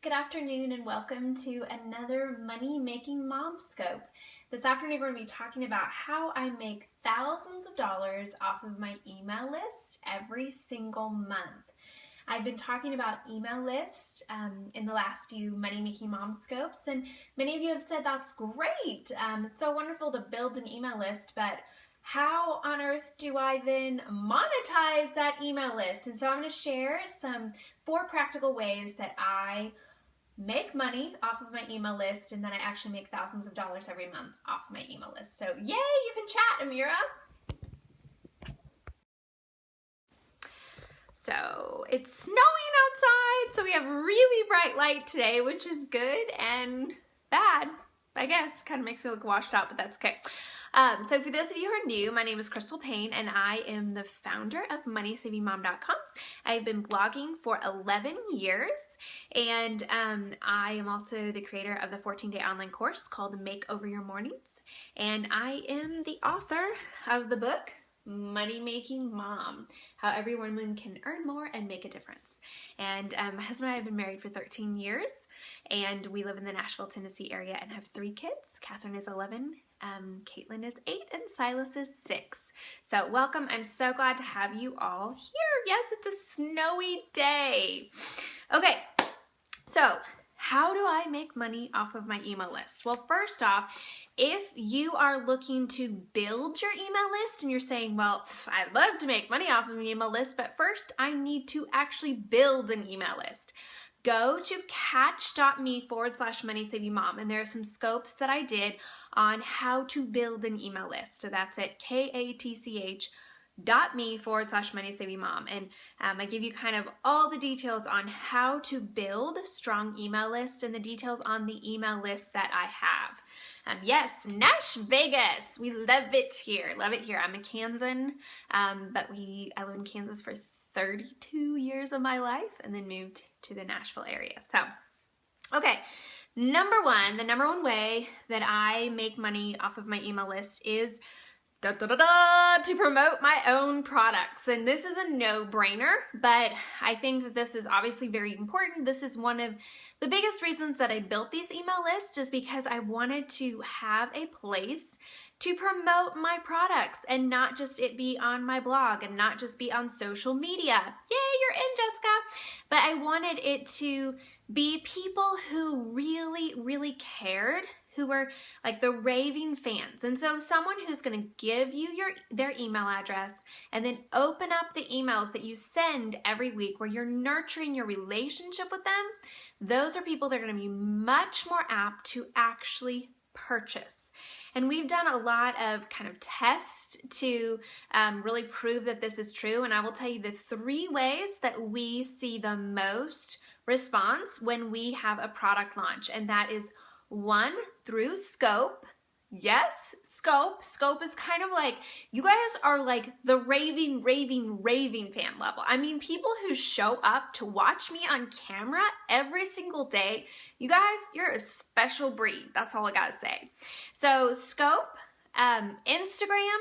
Good afternoon and welcome to another Money Making Mom Scope. This afternoon we're going to be talking about how I make thousands of dollars off of my email list every single month. I've been talking about email lists in the last few Money Making Mom Scopes, and many of you have said that's great. It's so wonderful to build an email list, but how on earth do I then monetize that email list? And so I'm going to share 4 practical ways that I make money off of my email list, and then I actually make thousands of dollars every month off of my email list. So yay, you can chat, Amira. So it's snowing outside, so we have really bright light today, which is good and bad, I guess. Kind of makes me look washed out, but that's okay. So for those of you who are new, my name is Crystal Payne and I am the founder of MoneySavingMom.com. I've been blogging for 11 years and I am also the creator of the 14-day online course called Make Over Your Mornings, and I am the author of the book Money Making Mom, How Every Woman Can Earn More and Make a Difference. And my husband and I have been married for 13 years and we live in the Nashville, Tennessee area and have 3 kids. Catherine is 11, Caitlin is 8, and Silas is 6. So welcome. I'm so glad to have you all here. Yes, it's a snowy day. Okay, so how do I make money off of my email list? Well, first off, if you are looking to build your email list and you're saying, well, I'd love to make money off of an email list, but first I need to actually build an email list. Go to catch.me/MoneySavingMom, and there are some scopes that I did on how to build an email list. So that's at katch.me/MoneySavingMom, and I give you kind of all the details on how to build a strong email list and the details on the email list that I have. Yes, Nash Vegas, we love it here. Love it here. I'm a Kansan, but I lived in Kansas for 32 years of my life and then moved to the Nashville area. So, okay, the number one way that I make money off of my email list is to promote my own products. And this is a no-brainer, but I think that this is obviously very important. This is one of the biggest reasons that I built these email lists, is because I wanted to have a place to promote my products and not just it be on my blog and not just be on social media. Yay, you're in, Jessica. But I wanted it to be people who really, really cared, who were like the raving fans. And so someone who's going to give you their email address and then open up the emails that you send every week where you're nurturing your relationship with them, those are people that are going to be much more apt to actually purchase. And we've done a lot of kind of tests to really prove that this is true. And I will tell you the 3 ways that we see the most response when we have a product launch. And that is 1, through scope. Yes, scope. Scope is kind of like, you guys are like the raving fan level. I mean, people who show up to watch me on camera every single day, you guys, you're a special breed. That's all I gotta say. So scope. Instagram,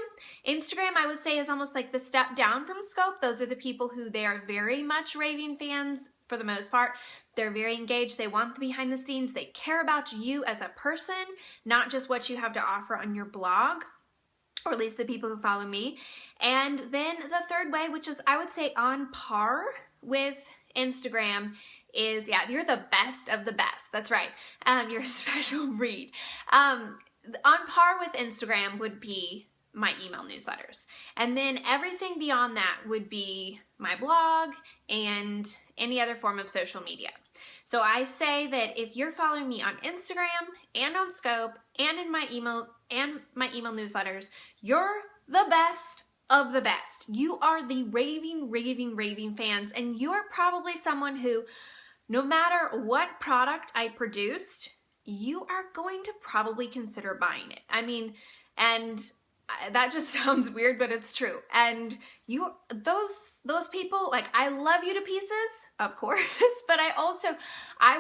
I would say, is almost like the step down from scope. Those are the people who they are very much raving fans for the most part. They're very engaged. They want the behind the scenes. They care about you as a person, not just what you have to offer on your blog, or at least the people who follow me. And then the 3rd way, which is, I would say, on par with Instagram, is, yeah, you're the best of the best. That's right. You're a special breed. On par with Instagram would be my email newsletters. And then everything beyond that would be my blog and any other form of social media. So I say that if you're following me on Instagram and on Scope and in my email newsletters, you're the best of the best. You are the raving fans, and you're probably someone who, no matter what product I produced, you are going to probably consider buying it. I mean, and that just sounds weird, but it's true. And those people, like, I love you to pieces, of course, but I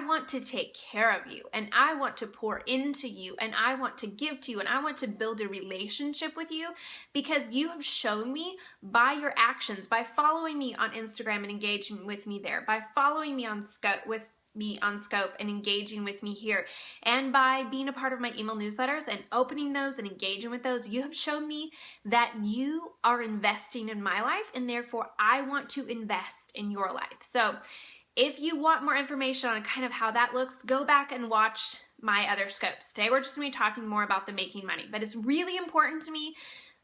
want to take care of you, and I want to pour into you, and I want to give to you, and I want to build a relationship with you, because you have shown me by your actions, by following me on Instagram and engaging with me there, by following me on Scope, me on Scope and engaging with me here. And by being a part of my email newsletters and opening those and engaging with those, you have shown me that you are investing in my life, and therefore I want to invest in your life. So if you want more information on kind of how that looks, go back and watch my other scopes. Today we're just going to be talking more about the making money, but it's really important to me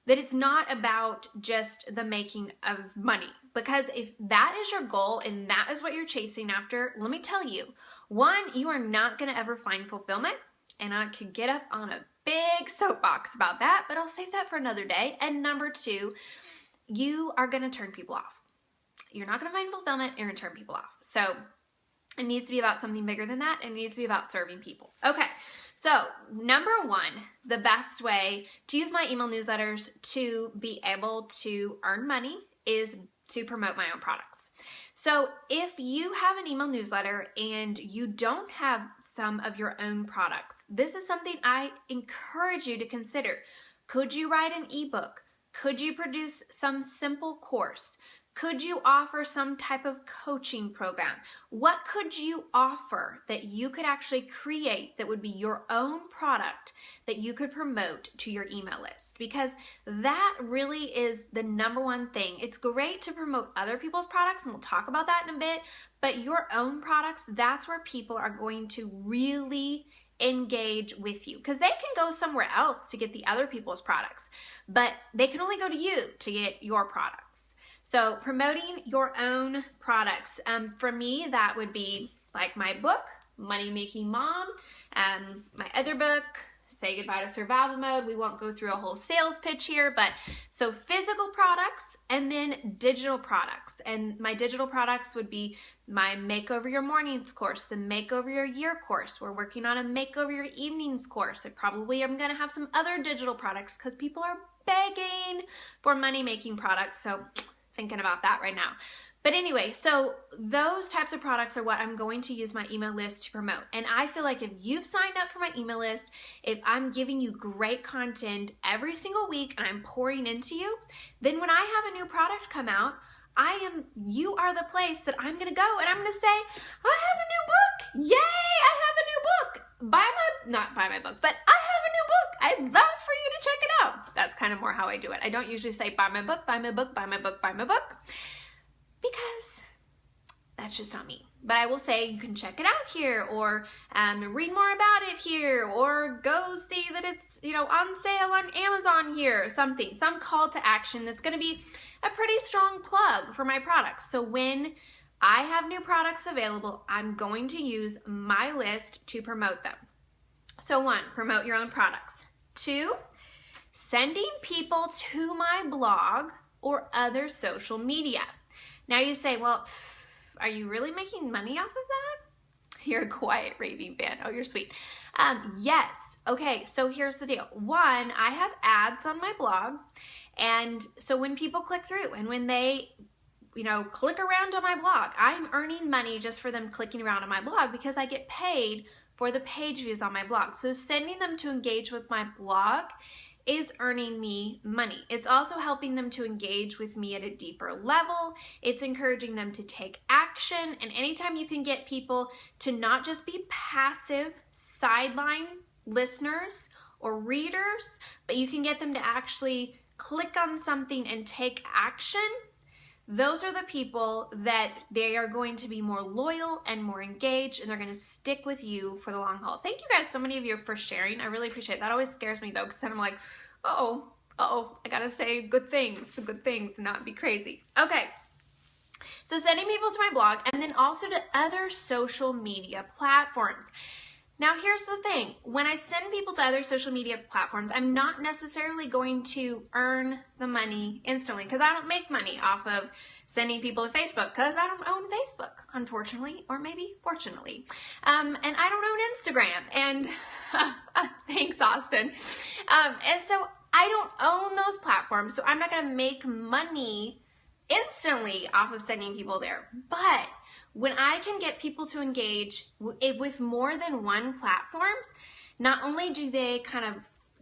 that it's not about just the making of money, because if that is your goal and that is what you're chasing after, let me tell you, one, you are not going to ever find fulfillment, and I could get up on a big soapbox about that, but I'll save that for another day. And number two, you are going to turn people off. You're not going to find fulfillment, you're going to turn people off. So it needs to be about something bigger than that. It needs to be about serving people. Okay, so number one, the best way to use my email newsletters to be able to earn money is to promote my own products. So if you have an email newsletter and you don't have some of your own products, this is something I encourage you to consider. Could you write an ebook? Could you produce some simple course? Could you offer some type of coaching program? What could you offer that you could actually create that would be your own product that you could promote to your email list? Because that really is the number one thing. It's great to promote other people's products, and we'll talk about that in a bit, but your own products, that's where people are going to really engage with you, because they can go somewhere else to get the other people's products, but they can only go to you to get your products. So promoting your own products. For me, that would be like my book, Money Making Mom, my other book, Say Goodbye to Survival Mode. We won't go through a whole sales pitch here, but so physical products and then digital products. And my digital products would be my Makeover Your Mornings course, the Makeover Your Year course. We're working on a Makeover Your Evenings course. I probably am going to have some other digital products because people are begging for money-making products. So thinking about that right now. But anyway, so those types of products are what I'm going to use my email list to promote. And I feel like if you've signed up for my email list, if I'm giving you great content every single week and I'm pouring into you, then when I have a new product come out, you are the place that I'm going to go and I'm going to say, I have a new book. Yay, I have a new book. Not buy my book, but I have a new book. I'd love for you to check it out. That's kind of more how I do it. I don't usually say buy my book, buy my book, buy my book, buy my book, because that's just not me. But I will say you can check it out here, or read more about it here, or go see that it's on sale on Amazon here, or something, some call to action that's going to be a pretty strong plug for my products. So when I have new products available, I'm going to use my list to promote them. So one, promote your own products. Two, sending people to my blog or other social media. Now you say, well, are you really making money off of that? You're a quiet raving fan. Oh, you're sweet. Yes. Okay, so here's the deal. One, I have ads on my blog. And so when people click through and when they click around on my blog, I'm earning money just for them clicking around on my blog because I get paid for the page views on my blog. So sending them to engage with my blog is earning me money. It's also helping them to engage with me at a deeper level. It's encouraging them to take action. And anytime you can get people to not just be passive sideline listeners or readers, but you can get them to actually click on something and take action, those are the people that they are going to be more loyal and more engaged, and they're going to stick with you for the long haul. Thank you guys, so many of you, for sharing. I really appreciate it. That always scares me though, because then I'm like, I gotta say good things, not be crazy. Okay, so sending people to my blog and then also to other social media platforms. Now here's the thing, when I send people to other social media platforms, I'm not necessarily going to earn the money instantly, because I don't make money off of sending people to Facebook, because I don't own Facebook, unfortunately, or maybe fortunately. And I don't own Instagram, and thanks, Austin. And so I don't own those platforms, so I'm not gonna make money instantly off of sending people there. But when I can get people to engage with more than one platform, not only do they kind of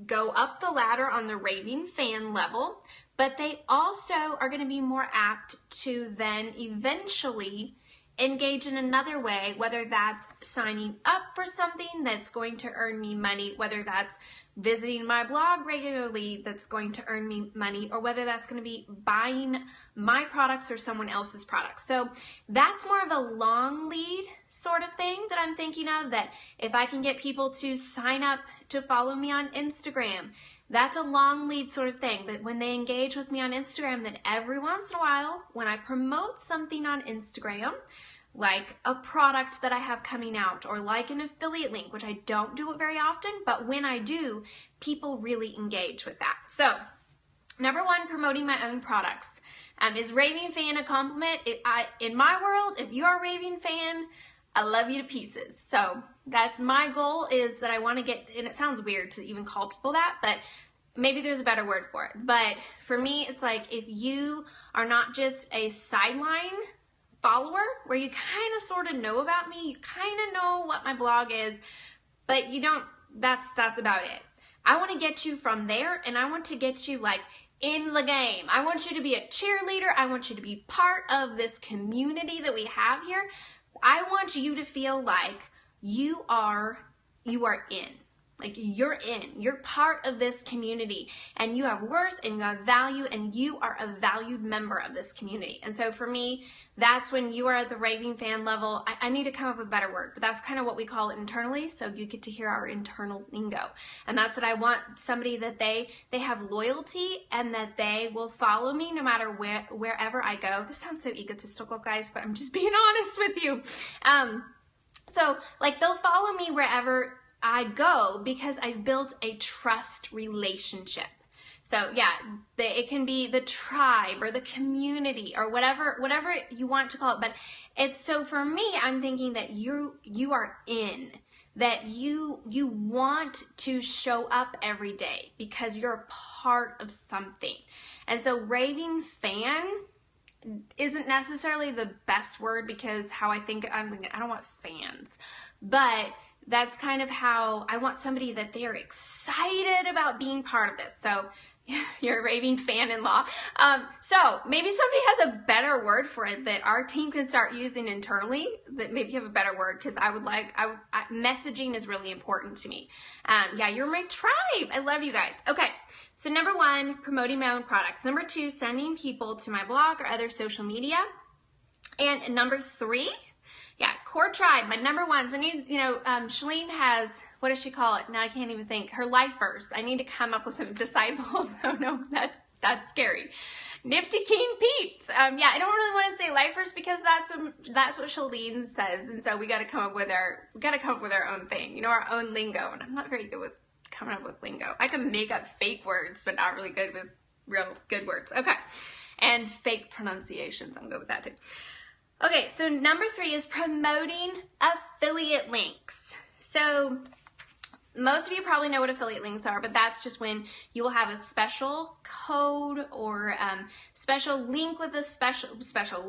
go up the ladder on the raving fan level, but they also are going to be more apt to then eventually engage in another way, whether that's signing up for something that's going to earn me money, whether that's visiting my blog regularly that's going to earn me money, or whether that's going to be buying my products or someone else's products. So that's more of a long lead sort of thing that I'm thinking of, that if I can get people to sign up to follow me on Instagram, that's a long lead sort of thing. But when they engage with me on Instagram, then every once in a while, when I promote something on Instagram, like a product that I have coming out, or like an affiliate link, which I don't do it very often, but when I do, people really engage with that. So, number one, promoting my own products. Is raving fan a compliment? In my world, if you are a raving fan, I love you to pieces. So that's my goal, is that I want to get, and it sounds weird to even call people that, but maybe there's a better word for it. But for me, it's like, if you are not just a sideline follower where you kind of sort of know about me, you kind of know what my blog is, but you don't, that's about it. I want to get you from there, and I want to get you like in the game. I want you to be a cheerleader. I want you to be part of this community that we have here. I want you to feel like you are in. Like you're in. You're part of this community, and you have worth, and you have value, and you are a valued member of this community. And so for me, that's when you are at the raving fan level. I need to come up with a better word, but that's kind of what we call it internally. So you get to hear our internal lingo. And that's what I want, somebody that they have loyalty, and that they will follow me no matter wherever I go. This sounds so egotistical, guys, but I'm just being honest with you. So like they'll follow me wherever I go, because I've built a trust relationship. So yeah, it can be the tribe or the community or whatever you want to call it. But it's, so for me, I'm thinking that you are in, that you want to show up every day because you're a part of something. And so raving fan isn't necessarily the best word, because how I think, I don't want fans, but that's kind of how I want somebody that they are excited about being part of this. So you're a raving fan-in-law. So maybe somebody has a better word for it that our team can start using internally, that maybe you have a better word, because messaging is really important to me. Yeah, you're my tribe. I love you guys. Okay, so number one, promoting my own products. Number two, sending people to my blog or other social media. And number three, yeah, core tribe, my number ones. I need, Shalene has, what does she call it? Now I can't even think. Her lifers. I need to come up with some disciples. Oh no, that's scary. Nifty Keen Peeps. Yeah, I don't really want to say lifers, because that's what Shalene says, and so we got to come up with our own thing, our own lingo. And I'm not very good with coming up with lingo. I can make up fake words, but not really good with real good words. Okay, and fake pronunciations. I'm good with that too. Okay, so number three is promoting affiliate links. So most of you probably know what affiliate links are, but that's just when you will have a special code or special link with a special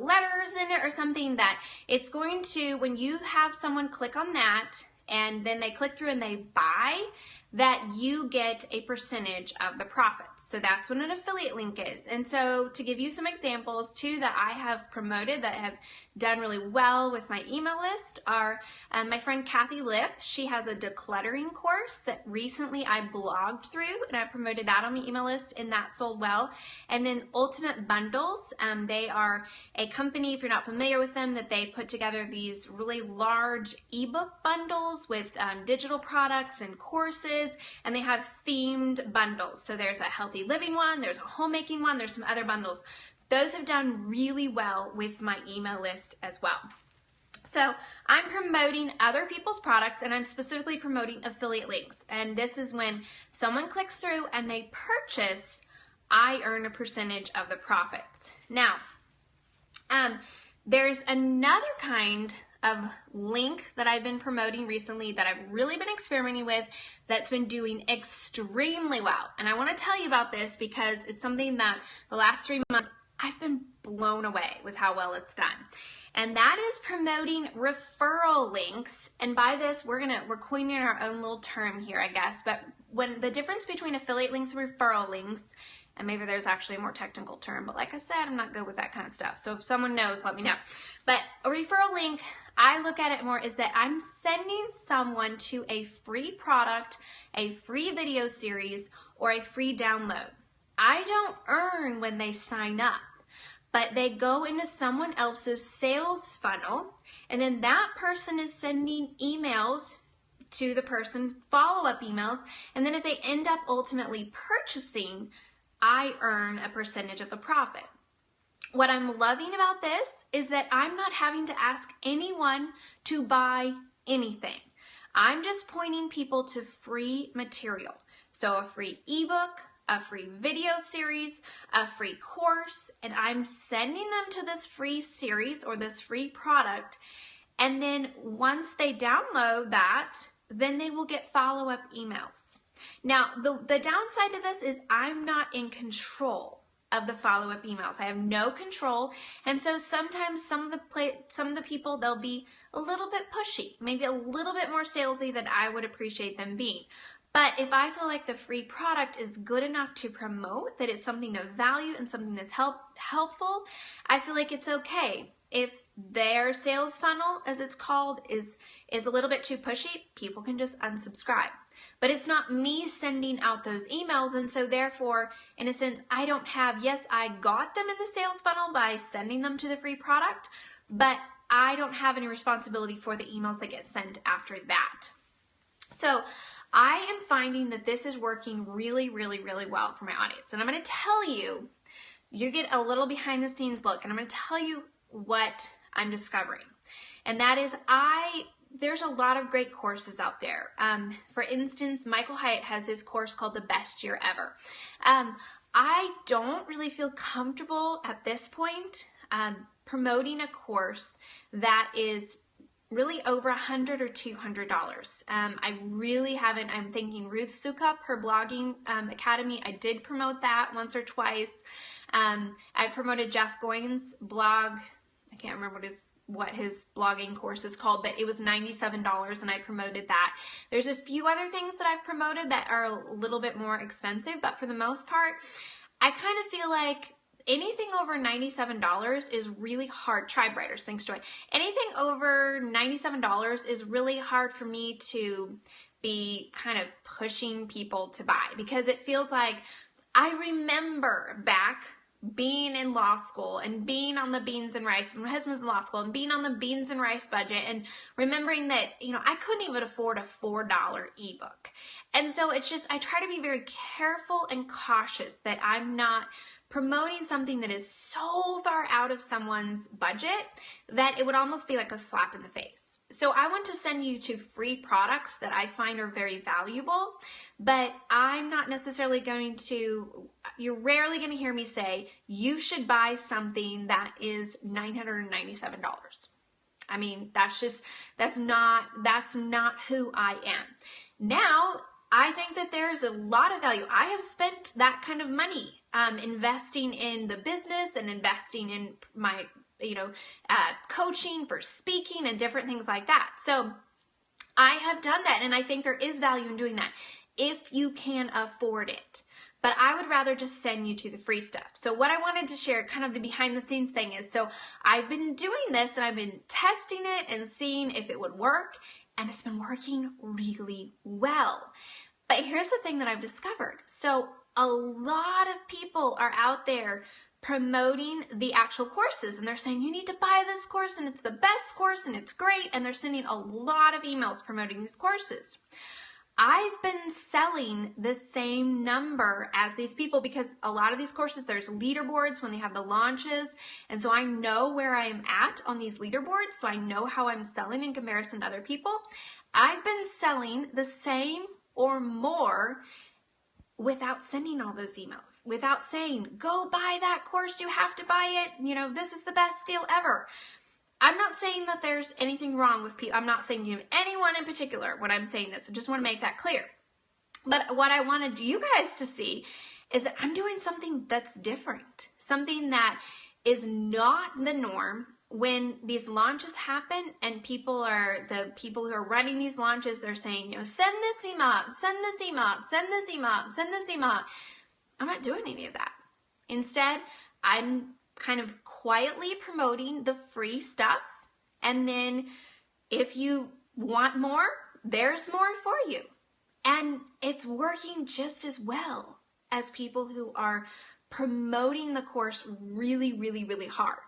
letters in it or something, that it's going to, when you have someone click on that and then they click through and they buy, that you get a percentage of the profits. So that's what an affiliate link is. And so to give you some examples too that I have promoted that have done really well with my email list are my friend Kathy Lip. She has a decluttering course that recently I blogged through, and I promoted that on my email list, and that sold well. And then Ultimate Bundles, they are a company, if you're not familiar with them, that they put together these really large ebook bundles with digital products and courses, and they have themed bundles. So there's a healthy living one, there's a homemaking one, there's some other bundles. Those have done really well with my email list as well. So I'm promoting other people's products, and I'm specifically promoting affiliate links. And this is when someone clicks through and they purchase, I earn a percentage of the profits. Now, there's another kind of link that I've been promoting recently that I've really been experimenting with that's been doing extremely well. And I want to tell you about this because it's something that the last 3 months I've been blown away with how well it's done. And that is promoting referral links. And by this, we're coining our own little term here, I guess. But when the difference between affiliate links and referral links, And maybe there's actually a more technical term, but like I said, I'm not good with that kind of stuff. So if someone knows, let me know. But a referral link, I look at it more is that I'm sending someone to a free product, a free video series, or a free download. I don't earn when they sign up, but they go into someone else's sales funnel, and then that person is sending emails to the person, follow-up emails, and then if they end up ultimately purchasing, I earn a percentage of the profit. What I'm loving about this is that I'm not having to ask anyone to buy anything. I'm just pointing people to free material. So a free ebook, a free video series, a free course, and I'm sending them to this free series or this free product. And then once they download that, then they will get follow-up emails. Now, the downside to this is I'm not in control of the follow-up emails. I have no control, and so sometimes some of the people, they'll be a little bit pushy, maybe a little bit more salesy than I would appreciate them being. But if I feel like the free product is good enough to promote, that it's something of value and something that's helpful, I feel like it's okay. If their sales funnel, as it's called, is a little bit too pushy, people can just unsubscribe. But it's not me sending out those emails, and so therefore, in a sense, I don't have, yes, I got them in the sales funnel by sending them to the free product, but I don't have any responsibility for the emails that get sent after that. So I am finding that this is working really, really, really well for my audience. And I'm going to tell you, you get a little behind the scenes look, and I'm going to tell you what I'm discovering. And that is there's a lot of great courses out there. For instance, Michael Hyatt has his course called The Best Year Ever. I don't really feel comfortable at this point promoting a course that is really over $100 or $200. I really haven't. I'm thinking Ruth Sukup, her blogging academy, I did promote that once or twice. I promoted Jeff Goins' blog. I can't remember what his blogging course is called, but it was $97 and I promoted that. There's a few other things that I've promoted that are a little bit more expensive, but for the most part, I kind of feel like anything over $97 is really hard. Tribe Writers, thanks Joy. Anything over $97 is really hard for me to be kind of pushing people to buy, because it feels like, I remember back being in law school and being on the beans and rice, my husband's in law school, and being on the beans and rice budget, and remembering that, I couldn't even afford a $4 ebook. And so it's just, I try to be very careful and cautious that I'm not promoting something that is so far out of someone's budget that it would almost be like a slap in the face. So I want to send you to free products that I find are very valuable, but I'm not necessarily you're rarely going to hear me say, you should buy something that is $997. I mean, that's not who I am. Now, I think that there's a lot of value. I have spent that kind of money investing in the business and investing in my, coaching for speaking and different things like that. So I have done that, and I think there is value in doing that if you can afford it. But I would rather just send you to the free stuff. So what I wanted to share, kind of the behind the scenes thing, is so I've been doing this and I've been testing it and seeing if it would work, and it's been working really well. But here's the thing that I've discovered. So a lot of people are out there promoting the actual courses, and they're saying, you need to buy this course and it's the best course and it's great, and they're sending a lot of emails promoting these courses. I've been selling the same number as these people, because a lot of these courses, there's leaderboards when they have the launches, and so I know where I am at on these leaderboards, so I know how I'm selling in comparison to other people. I've been selling the same or more without sending all those emails, without saying, go buy that course, you have to buy it, this is the best deal ever. I'm not saying that there's anything wrong with people. I'm not thinking of anyone in particular when I'm saying this. I just want to make that clear. But what I wanted you guys to see is that I'm doing something that's different, something that is not the norm. When these launches happen and the people who are running these launches are saying, send this email, send this email, send this email, send this email. I'm not doing any of that. Instead, I'm kind of quietly promoting the free stuff. And then if you want more, there's more for you. And it's working just as well as people who are promoting the course really, really, really hard.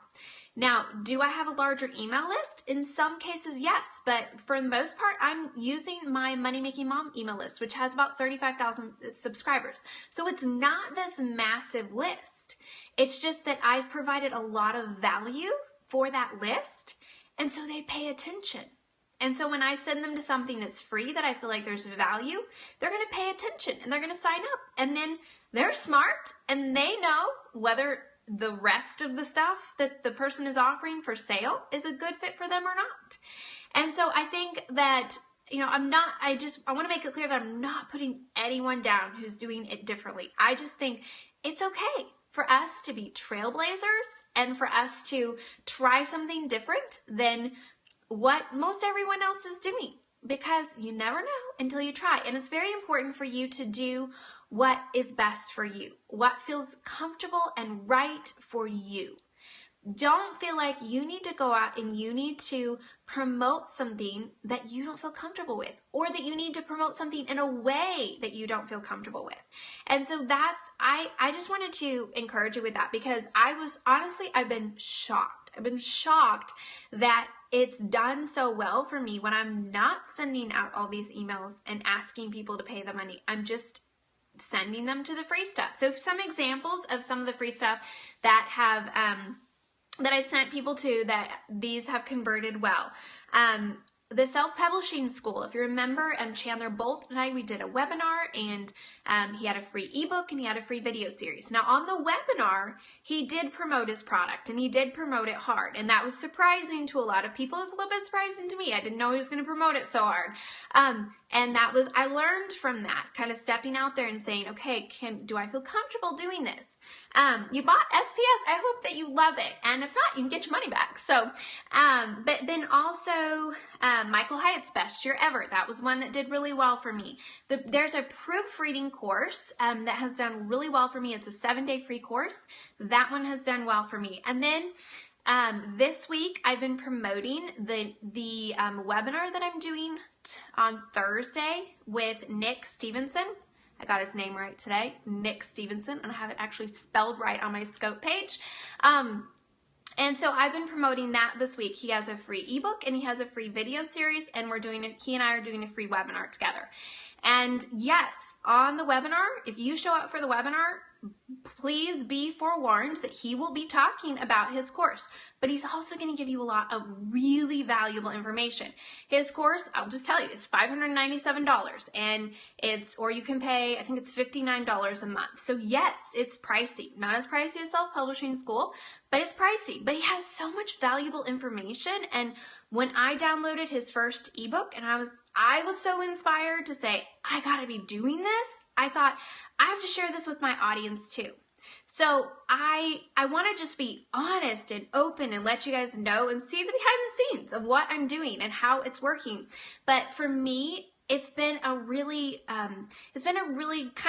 Now, do I have a larger email list? In some cases, yes, but for the most part, I'm using my Money Making Mom email list, which has about 35,000 subscribers. So it's not this massive list. It's just that I've provided a lot of value for that list, and so they pay attention. And so when I send them to something that's free that I feel like there's value, they're going to pay attention and they're going to sign up. And then they're smart and they know whether the rest of the stuff that the person is offering for sale is a good fit for them or not. And so I think that, I want to make it clear that I'm not putting anyone down who's doing it differently. I just think it's okay for us to be trailblazers and for us to try something different than what most everyone else is doing, because you never know until you try. And it's very important for you to do what is best for you, what feels comfortable and right for you. Don't feel like you need to go out and you need to promote something that you don't feel comfortable with, or that you need to promote something in a way that you don't feel comfortable with. And so I just wanted to encourage you with that, because I've been shocked. I've been shocked that it's done so well for me when I'm not sending out all these emails and asking people to pay the money. I'm just sending them to the free stuff. So some examples of some of the free stuff that I've sent people to that these have converted well. The self-publishing school, if you remember, Chandler Bolt and I, we did a webinar, and he had a free ebook and he had a free video series. Now on the webinar, he did promote his product and he did promote it hard. And that was surprising to a lot of people. It was a little bit surprising to me. I didn't know he was going to promote it so hard. And I learned from that, kind of stepping out there and saying, okay, do I feel comfortable doing this? You bought SPS, I hope that you love it. And if not, you can get your money back. So, but then also, Michael Hyatt's Best Year Ever. That was one that did really well for me. There's a proofreading course that has done really well for me. It's a 7-day free course. That one has done well for me. And then this week I've been promoting the webinar that I'm doing on Thursday with Nick Stevenson. I got his name right today, Nick Stevenson, and I have it actually spelled right on my scope page. And so I've been promoting that this week. He has a free ebook and he has a free video series, and he and I are doing a free webinar together. And yes, on the webinar, if you show up for the webinar, please be forewarned that he will be talking about his course, but he's also going to give you a lot of really valuable information. His course, I'll just tell you, is $597, and or you can pay, I think it's $59 a month. So yes, it's pricey, not as pricey as self-publishing school, but it's pricey. But he has so much valuable information. And when I downloaded his first ebook, and I was so inspired to say, I gotta be doing this. I thought, I have to share this with my audience too. So I want to just be honest and open and let you guys know and see the behind the scenes of what I'm doing and how it's working. But for me, it's been a really kind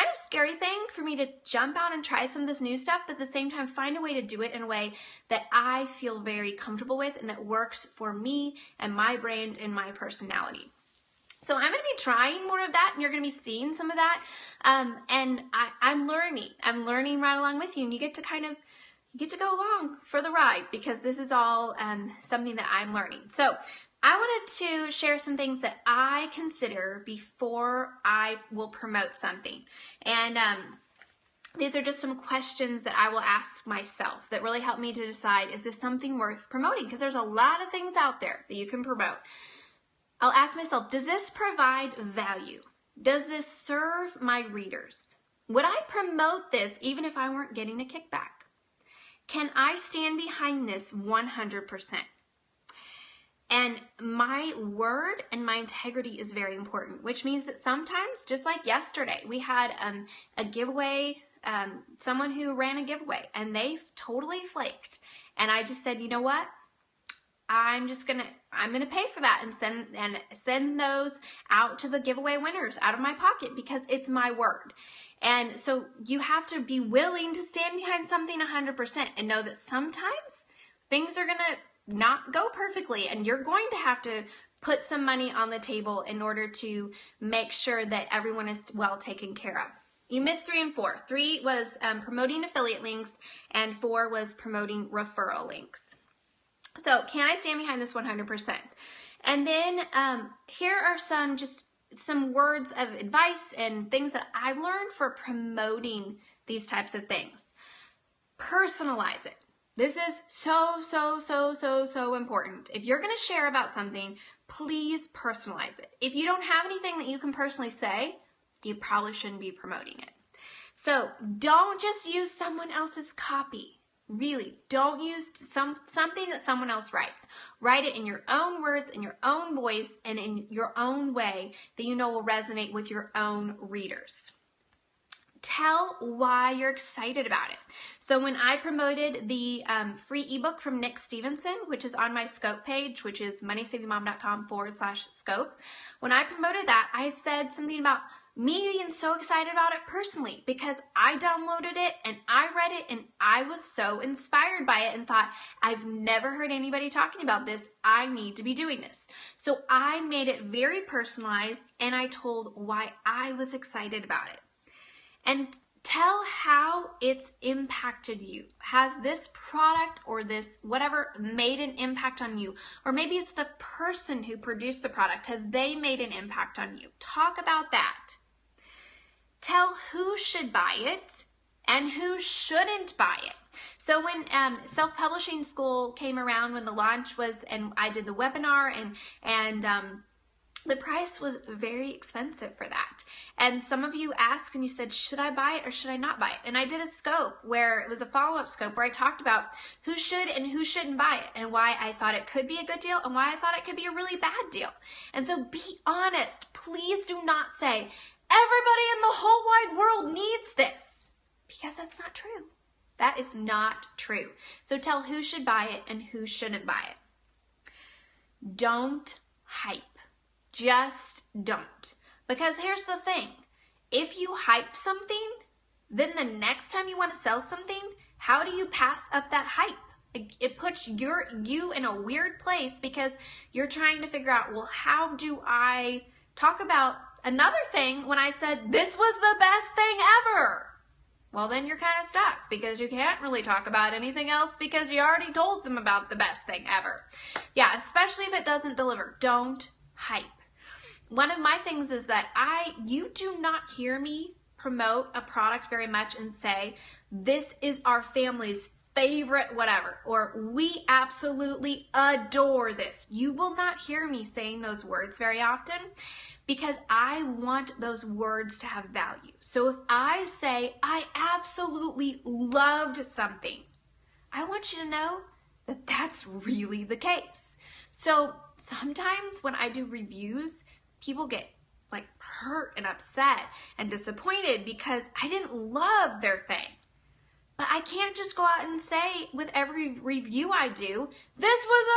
of scary thing for me to jump out and try some of this new stuff, but at the same time find a way to do it in a way that I feel very comfortable with and that works for me and my brand and my personality. So I'm going to be trying more of that, and you're going to be seeing some of that. And I'm learning right along with you, and you get to go along for the ride, because this is all something that I'm learning. So I wanted to share some things that I consider before I will promote something. And these are just some questions that I will ask myself that really help me to decide, is this something worth promoting? Because there's a lot of things out there that you can promote. I'll ask myself, does this provide value? Does this serve my readers? Would I promote this even if I weren't getting a kickback? Can I stand behind this 100%? And my word and my integrity is very important, which means that sometimes, just like yesterday, we had a giveaway, someone who ran a giveaway, and they totally flaked. And I just said, you know what? I'm I'm going to pay for that and send those out to the giveaway winners out of my pocket because it's my word. And so you have to be willing to stand behind something 100% and know that sometimes things are going to not go perfectly, and you're going to have to put some money on the table in order to make sure that everyone is well taken care of. You missed 3 and 4. 3 was promoting affiliate links, and 4 was promoting referral links. So can I stand behind this 100%? And then here are some words of advice and things that I've learned for promoting these types of things. Personalize it. This is so important. If you're going to share about something, please personalize it. If you don't have anything that you can personally say, you probably shouldn't be promoting it. So don't just use someone else's copy. Really, don't use something that someone else writes. Write it in your own words, in your own voice, and in your own way that you know will resonate with your own readers. Tell why you're excited about it. So when I promoted the free ebook from Nick Stevenson, which is on my scope page, which is MoneySavingMom.com/scope, when I promoted that, I said something about me being so excited about it personally because I downloaded it and I read it and I was so inspired by it and thought, I've never heard anybody talking about this. I need to be doing this. So I made it very personalized and I told why I was excited about it. And tell how it's impacted you. Has this product or this whatever made an impact on you? Or maybe it's the person who produced the product. Have they made an impact on you? Talk about that. Tell who should buy it and who shouldn't buy it. So when self-publishing school came around, when the launch was, and I did the webinar, and the price was very expensive for that. And some of you asked and you said, should I buy it or should I not buy it? And I did a scope where it was a follow-up scope where I talked about who should and who shouldn't buy it and why I thought it could be a good deal and why I thought it could be a really bad deal. And so be honest. Please do not say, everybody in the whole wide world needs this, because that's not true. That is not true. So tell who should buy it and who shouldn't buy it. Don't hype. Just don't. Because here's the thing. If you hype something, then the next time you want to sell something, how do you pass up that hype? It puts you in a weird place because you're trying to figure out, well, how do I talk about another thing when I said this was the best thing ever? Well, then you're kind of stuck because you can't really talk about anything else because you already told them about the best thing ever. Yeah, especially if it doesn't deliver. Don't hype. One of my things is that you do not hear me promote a product very much and say, this is our family's favorite whatever, or we absolutely adore this. You will not hear me saying those words very often because I want those words to have value. So if I say, I absolutely loved something, I want you to know that that's really the case. So sometimes when I do reviews, people get like hurt and upset and disappointed because I didn't love their thing. But I can't just go out and say with every review I do, this was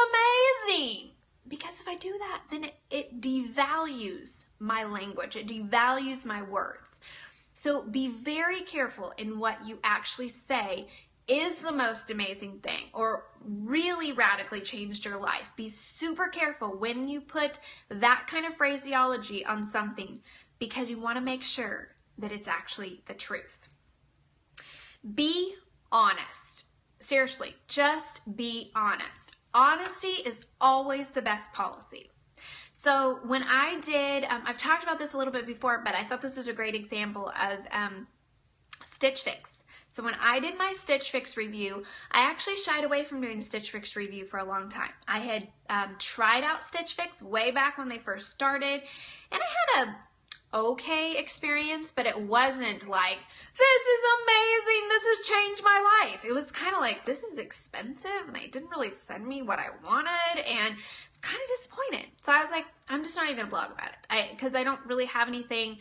amazing. Because if I do that, then it devalues my language. It devalues my words. So be very careful in what you actually say is the most amazing thing or really radically changed your life. Be super careful when you put that kind of phraseology on something because you want to make sure that it's actually the truth. Be honest. Seriously, just be honest. Honesty is always the best policy. So when I did, I've talked about this a little bit before, but I thought this was a great example of Stitch Fix. So when I did my Stitch Fix review, I actually shied away from doing a Stitch Fix review for a long time. I had tried out Stitch Fix way back when they first started, and I had a okay experience, but it wasn't like, this is amazing, this has changed my life. It was kind of like, this is expensive, and they didn't really send me what I wanted, and I was kind of disappointed. So I was like, I'm just not even gonna blog about it, because I don't really have anything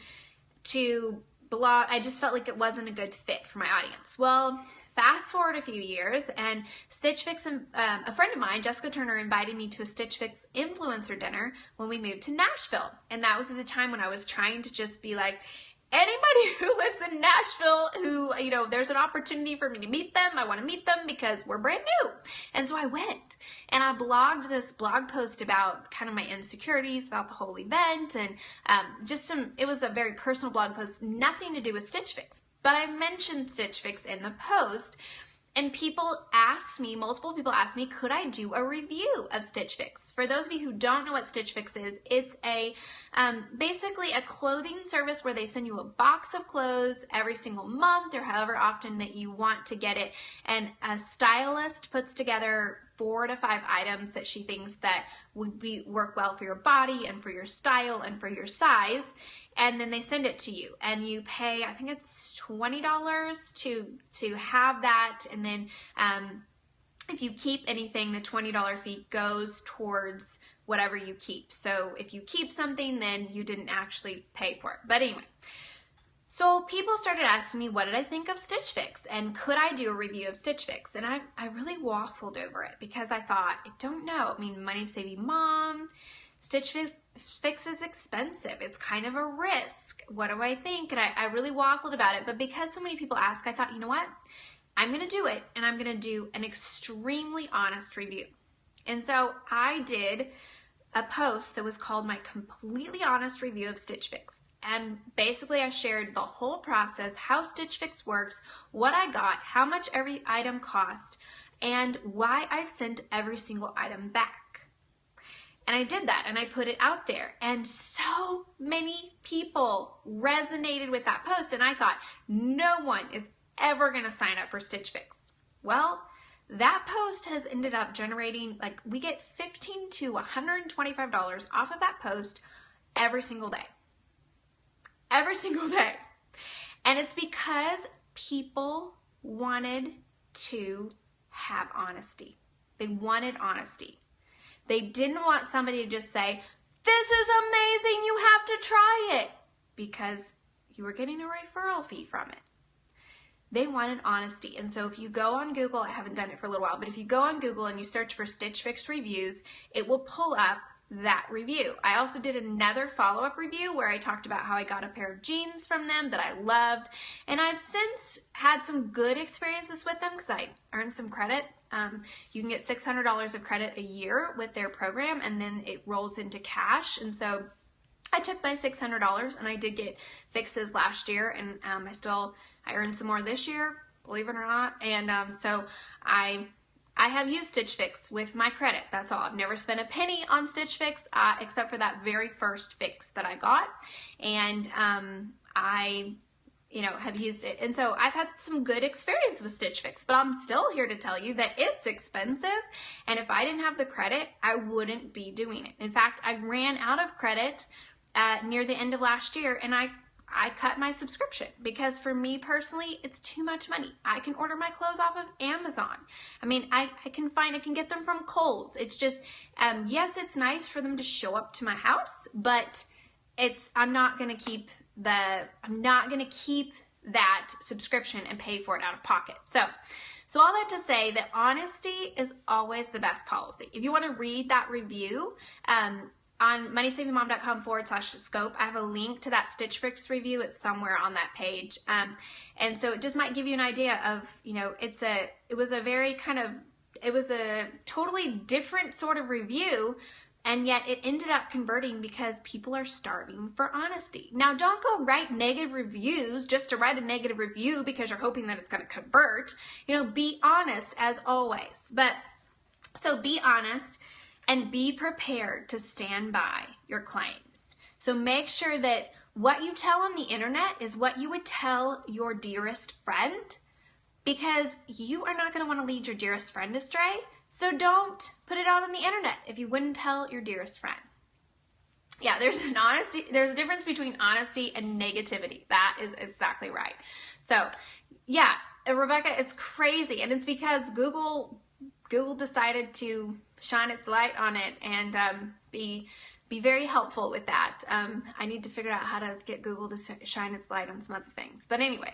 to blog. I just felt like it wasn't a good fit for my audience. Well, fast forward a few years, and Stitch Fix, a friend of mine, Jessica Turner, invited me to a Stitch Fix influencer dinner when we moved to Nashville. And that was at the time when I was trying to just be like, anybody who lives in Nashville who, you know, there's an opportunity for me to meet them, I want to meet them because we're brand new. And so I went and I blogged this blog post about kind of my insecurities about the whole event, and it was a very personal blog post, nothing to do with Stitch Fix. But I mentioned Stitch Fix in the post, and multiple people asked me, could I do a review of Stitch Fix? For those of you who don't know what Stitch Fix is, it's basically a clothing service where they send you a box of clothes every single month or however often that you want to get it. And a stylist puts together 4 to 5 items that she thinks that would work well for your body and for your style and for your size. And then they send it to you, and you pay, I think it's $20 to have that. And then if you keep anything, the $20 fee goes towards whatever you keep. So if you keep something, then you didn't actually pay for it. But anyway, so people started asking me, what did I think of Stitch Fix? And could I do a review of Stitch Fix? And I really waffled over it because I thought, I don't know. I mean, Money Saving Mom, Stitch Fix is expensive. It's kind of a risk. What do I think? And I really waffled about it. But because so many people ask, I thought, you know what? I'm going to do it, and I'm going to do an extremely honest review. And so I did a post that was called My Completely Honest Review of Stitch Fix. And basically I shared the whole process, how Stitch Fix works, what I got, how much every item cost, and why I sent every single item back. And I did that, and I put it out there, and so many people resonated with that post, and I thought, no one is ever going to sign up for Stitch Fix. Well, that post has ended up generating, like, we get $15 to $125 off of that post every single day. Every single day. And it's because people wanted to have honesty. They wanted honesty. They didn't want somebody to just say, this is amazing, you have to try it, because you were getting a referral fee from it. They wanted honesty. And so if you go on Google, I haven't done it for a little while, but if you go on Google and you search for Stitch Fix reviews, it will pull up that review. I also did another follow-up review where I talked about how I got a pair of jeans from them that I loved, and I've since had some good experiences with them because I earned some credit. You can get $600 of credit a year with their program, and then it rolls into cash. And so I took my $600 and I did get fixes last year, and I earned some more this year, believe it or not. And so I have used Stitch Fix with my credit. That's all. I've never spent a penny on Stitch Fix except for that very first fix that I got. And I have used it. And so I've had some good experience with Stitch Fix, but I'm still here to tell you that it's expensive. And if I didn't have the credit, I wouldn't be doing it. In fact, I ran out of credit near the end of last year, and I cut my subscription because for me personally, it's too much money. I can order my clothes off of Amazon. I mean, I can get them from Kohl's. It's just, yes, it's nice for them to show up to my house, but I'm not going to keep that subscription and pay for it out of pocket. So all that to say that honesty is always the best policy. If you want to read that review, on MoneySavingMom.com/scope, I have a link to that Stitch Fix review. It's somewhere on that page. And so it just might give you an idea of, it was a totally different sort of review, and yet it ended up converting because people are starving for honesty. Now, don't go write negative reviews just to write a negative review because you're hoping that it's going to convert. Be honest as always. So be honest. And be prepared to stand by your claims. So make sure that what you tell on the internet is what you would tell your dearest friend, because you are not going to want to lead your dearest friend astray. So don't put it out on the internet if you wouldn't tell your dearest friend. Yeah, there's a difference between honesty and negativity. That is exactly right. So yeah, Rebecca, it's crazy. And it's because Google decided to shine its light on it and be very helpful with that. I need to figure out how to get Google to shine its light on some other things. But anyway,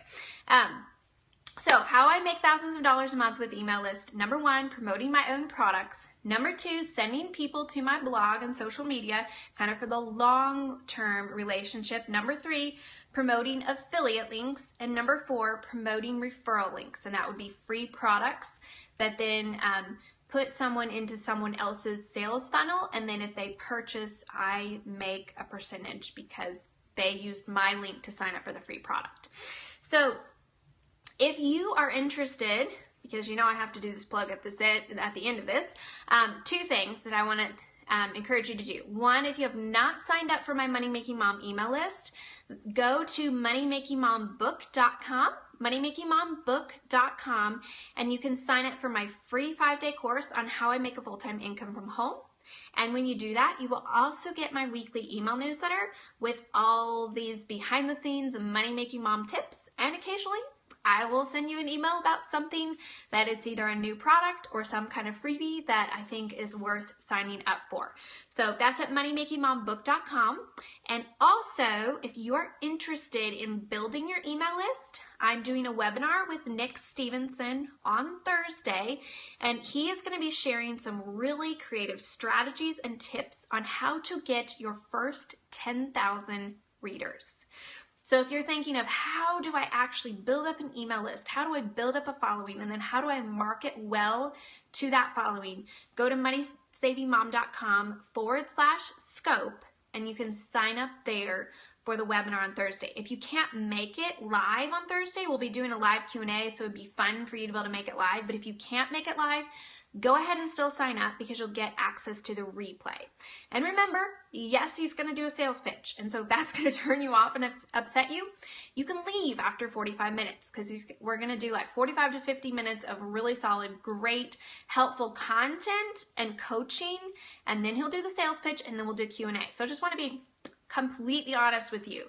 So how I make thousands of dollars a month with email list. Number 1, promoting my own products. Number 2, sending people to my blog and social media, kind of for the long-term relationship. Number 3, promoting affiliate links. And number 4, promoting referral links. And that would be free products that then put someone into someone else's sales funnel. And then if they purchase, I make a percentage because they used my link to sign up for the free product. So if you are interested, because you know I have to do this plug at the end of this, 2 things that I want to encourage you to do. 1, if you have not signed up for my Money Making Mom email list, go to MoneyMakingMomBook.com, MoneyMakingMomBook.com, and you can sign up for my free 5-day course on how I make a full-time income from home. And when you do that, you will also get my weekly email newsletter with all these behind the scenes Money Making Mom tips, and occasionally I will send you an email about something that it's either a new product or some kind of freebie that I think is worth signing up for. So that's at MoneyMakingMomBook.com. And also, if you are interested in building your email list, I'm doing a webinar with Nick Stevenson on Thursday, and he is going to be sharing some really creative strategies and tips on how to get your first 10,000 readers. So if you're thinking of how do I actually build up an email list, how do I build up a following, and then how do I market well to that following, go to MoneySavingMom.com/scope, and you can sign up there for the webinar on Thursday. If you can't make it live on Thursday, we'll be doing a live Q&A, so it'd be fun for you to be able to make it live. But if you can't make it live, go ahead and still sign up because you'll get access to the replay. And remember, yes, he's going to do a sales pitch. And so if that's going to turn you off and upset you, you can leave after 45 minutes because we're going to do like 45 to 50 minutes of really solid, great, helpful content and coaching. And then he'll do the sales pitch and then we'll do Q&A. So I just want to be completely honest with you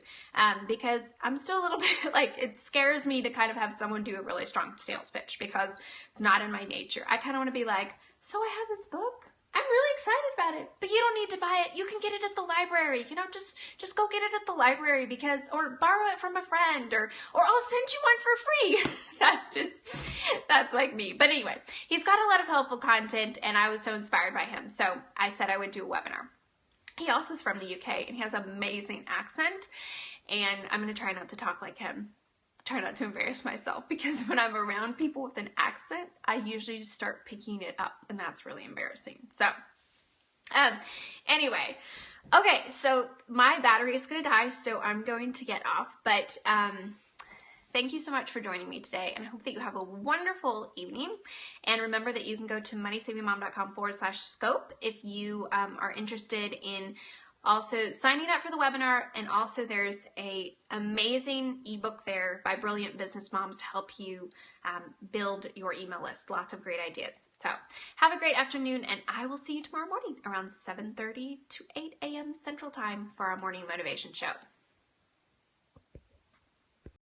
because I'm still a little bit like, it scares me to kind of have someone do a really strong sales pitch because it's not in my nature. I kind of want to be like, so I have this book. I'm really excited about it, but you don't need to buy it. You can get it at the library. You know, just go get it at the library because, or borrow it from a friend, or I'll send you one for free. That's like me. But anyway, he's got a lot of helpful content and I was so inspired by him. So I said I would do a webinar. He also is from the UK and he has an amazing accent, and I'm going to try not to talk like him. Try not to embarrass myself because when I'm around people with an accent, I usually just start picking it up and that's really embarrassing. So anyway, okay, so my battery is going to die, so I'm going to get off, but thank you so much for joining me today, and I hope that you have a wonderful evening. And remember that you can go to MoneySavingMom.com/scope if you are interested in also signing up for the webinar. And also there's a amazing ebook there by brilliant business moms to help you build your email list. Lots of great ideas. So have a great afternoon, and I will see you tomorrow morning around 7:30 to 8 a.m. Central Time for our morning motivation show.